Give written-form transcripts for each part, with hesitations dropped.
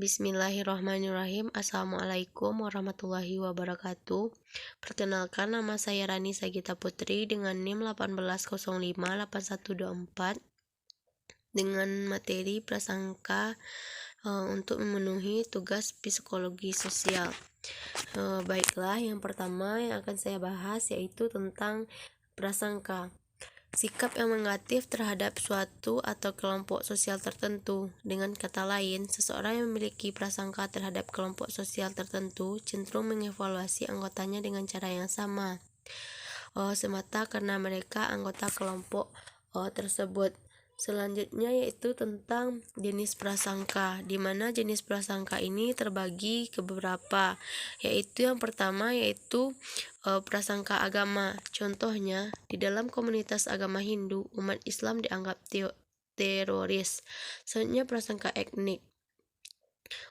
Bismillahirrahmanirrahim. Assalamualaikum warahmatullahi wabarakatuh. Perkenalkan, nama saya Rani Sagita Putri dengan NIM 18058124 dengan materi prasangka untuk memenuhi tugas psikologi sosial. Baiklah, yang pertama yang akan saya bahas yaitu tentang prasangka. Sikap yang negatif terhadap suatu atau kelompok sosial tertentu. Dengan kata lain, seseorang yang memiliki prasangka terhadap kelompok sosial tertentu cenderung mengevaluasi anggotanya dengan cara yang sama, semata karena mereka anggota kelompok tersebut. Selanjutnya yaitu tentang jenis prasangka, di mana jenis prasangka ini terbagi ke beberapa, yaitu yang pertama yaitu prasangka agama. Contohnya, di dalam komunitas agama Hindu, umat Islam dianggap teroris. Selanjutnya prasangka etnik.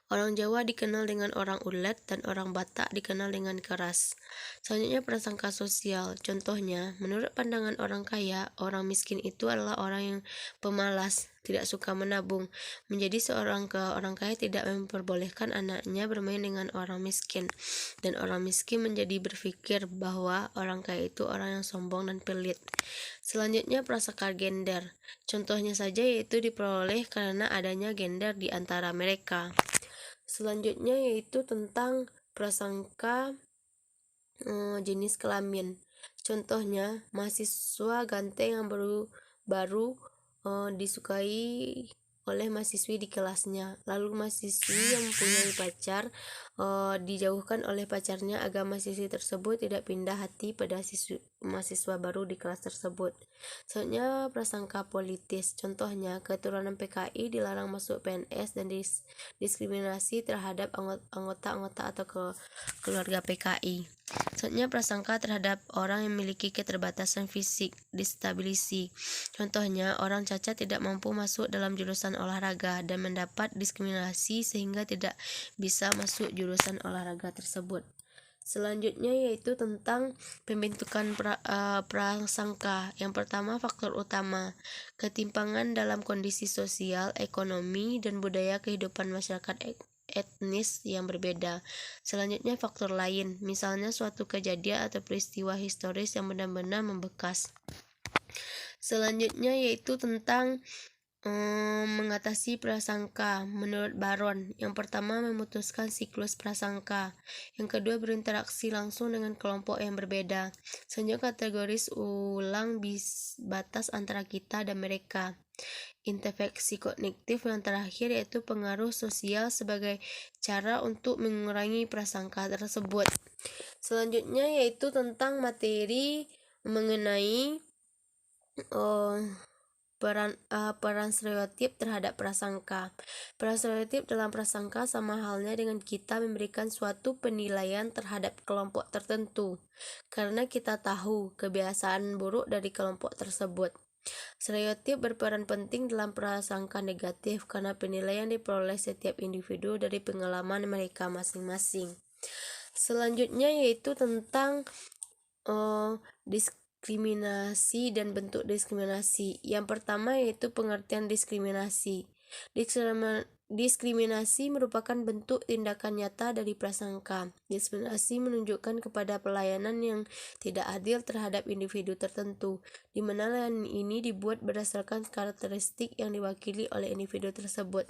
Orang Jawa dikenal dengan orang ulet dan orang Batak dikenal dengan keras. Selanjutnya prasangka sosial. Contohnya, menurut pandangan orang kaya, orang miskin itu adalah orang yang pemalas, tidak suka menabung. Menjadi orang kaya tidak memperbolehkan anaknya bermain dengan orang miskin. Dan orang miskin menjadi berpikir bahwa orang kaya itu orang yang sombong dan pelit. Selanjutnya prasangka gender. Contohnya saja yaitu diperoleh karena adanya gender di antara mereka. Selanjutnya yaitu tentang prasangka jenis kelamin. Contohnya, mahasiswa ganteng yang baru disukai oleh mahasiswi di kelasnya. Lalu mahasiswi yang mempunyai pacar dijauhkan oleh pacarnya agar mahasiswi tersebut tidak pindah hati pada mahasiswa baru di kelas tersebut. Selanjutnya prasangka politis. Contohnya, keturunan PKI dilarang masuk PNS dan diskriminasi terhadap anggota-anggota atau keluarga PKI. Selanjutnya prasangka terhadap orang yang memiliki keterbatasan fisik, disabilitas. Contohnya, orang cacat tidak mampu masuk dalam jurusan olahraga dan mendapat diskriminasi sehingga tidak bisa masuk jurusan olahraga tersebut. Selanjutnya yaitu tentang pembentukan prasangka. Yang pertama, faktor utama, ketimpangan dalam kondisi sosial, ekonomi, dan budaya kehidupan masyarakat etnis yang berbeda. Selanjutnya faktor lain, misalnya suatu kejadian atau peristiwa historis yang benar-benar membekas. Selanjutnya yaitu tentang mengatasi prasangka. Menurut Baron, yang pertama memutuskan siklus prasangka, yang kedua berinteraksi langsung dengan kelompok yang berbeda. Selanjutnya kategoris ulang batas antara kita dan mereka. Intervensi kognitif yang terakhir yaitu pengaruh sosial sebagai cara untuk mengurangi prasangka tersebut. Selanjutnya yaitu tentang materi mengenai peran stereotip terhadap prasangka. Peran stereotip dalam prasangka sama halnya dengan kita memberikan suatu penilaian terhadap kelompok tertentu, karena kita tahu kebiasaan buruk dari kelompok tersebut. Stereotip berperan penting dalam prasangka negatif karena penilaian diperoleh setiap individu dari pengalaman mereka masing-masing. Selanjutnya yaitu tentang diskriminasi dan bentuk diskriminasi. Yang pertama yaitu pengertian diskriminasi. Diskriminasi merupakan bentuk tindakan nyata dari prasangka. Diskriminasi menunjukkan kepada pelayanan yang tidak adil terhadap individu tertentu, di mana layanan ini dibuat berdasarkan karakteristik yang diwakili oleh individu tersebut.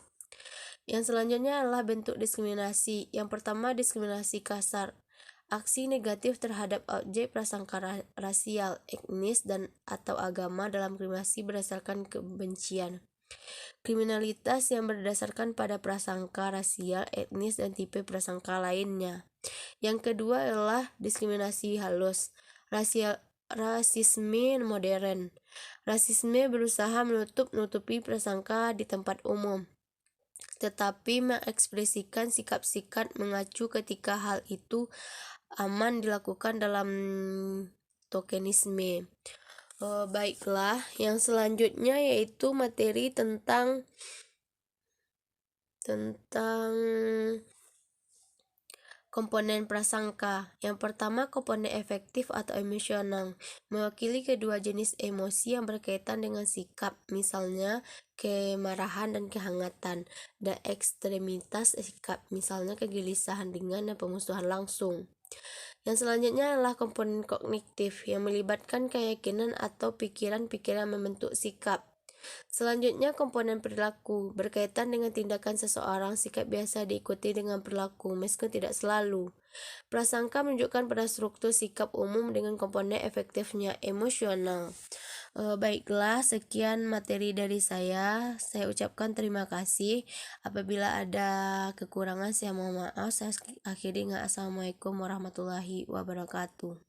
Yang selanjutnya adalah bentuk diskriminasi. Yang pertama, diskriminasi kasar. Aksi negatif terhadap objek prasangka rasial, etnis, dan atau agama dalam kriminasi berdasarkan kebencian. Kriminalitas yang berdasarkan pada prasangka rasial, etnis, dan tipe prasangka lainnya. Yang kedua adalah diskriminasi halus. Rasisme modern. Rasisme berusaha menutupi prasangka di tempat umum, tetapi mengekspresikan sikap-sikap mengacu ketika hal itu aman dilakukan dalam tokenisme. Baiklah, yang selanjutnya yaitu materi tentang Komponen prasangka. Yang pertama, komponen efektif atau emosional, mewakili kedua jenis emosi yang berkaitan dengan sikap, misalnya kemarahan dan kehangatan, dan ekstremitas sikap, misalnya kegelisahan dengan dan pemusuhan langsung. Yang selanjutnya adalah komponen kognitif yang melibatkan keyakinan atau pikiran-pikiran membentuk sikap. Selanjutnya, komponen perilaku berkaitan dengan tindakan seseorang. Sikap biasa diikuti dengan perilaku, meski tidak selalu. Prasangka menunjukkan pada struktur sikap umum dengan komponen efektifnya emosional. Baiklah, sekian materi dari saya. Saya ucapkan terima kasih. Apabila ada kekurangan, saya mohon maaf. Saya akhiri dengan Assalamualaikum warahmatullahi wabarakatuh.